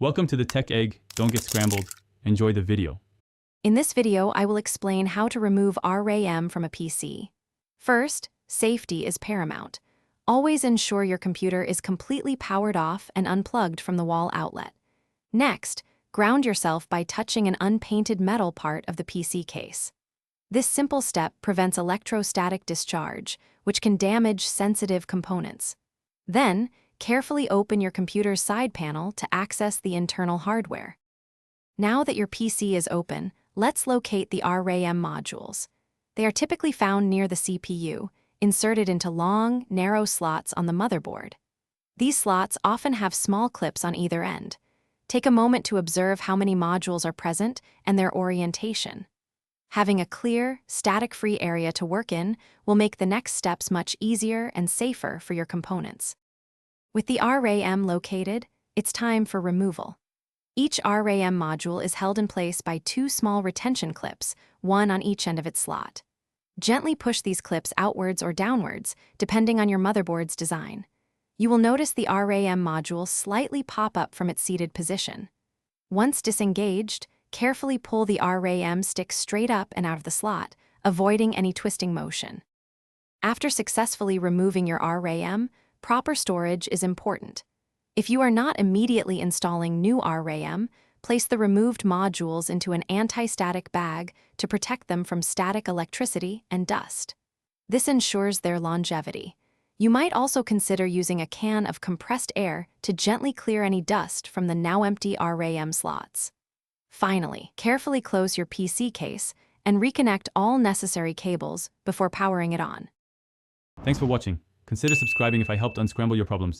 Welcome to the Tech Egg. Don't get scrambled. Enjoy the video. In this video, I will explain how to remove RAM from a PC. First, safety is paramount. Always ensure your computer is completely powered off and unplugged from the wall outlet. Next, ground yourself by touching an unpainted metal part of the PC case. This simple step prevents electrostatic discharge, which can damage sensitive components. Then, carefully open your computer's side panel to access the internal hardware. Now that your PC is open, let's locate the RAM modules. They are typically found near the CPU, inserted into long, narrow slots on the motherboard. These slots often have small clips on either end. Take a moment to observe how many modules are present and their orientation. Having a clear, static-free area to work in will make the next steps much easier and safer for your components. With the RAM located, it's time for removal. Each RAM module is held in place by two small retention clips, one on each end of its slot. Gently push these clips outwards or downwards, depending on your motherboard's design. You will notice the RAM module slightly pop up from its seated position. Once disengaged, carefully pull the RAM stick straight up and out of the slot, avoiding any twisting motion. After successfully removing your RAM, proper storage is important. If you are not immediately installing new RAM, place the removed modules into an anti-static bag to protect them from static electricity and dust. This ensures their longevity. You might also consider using a can of compressed air to gently clear any dust from the now empty RAM slots. Finally, carefully close your PC case and reconnect all necessary cables before powering it on. Thanks for watching. Consider subscribing if I helped unscramble your problems.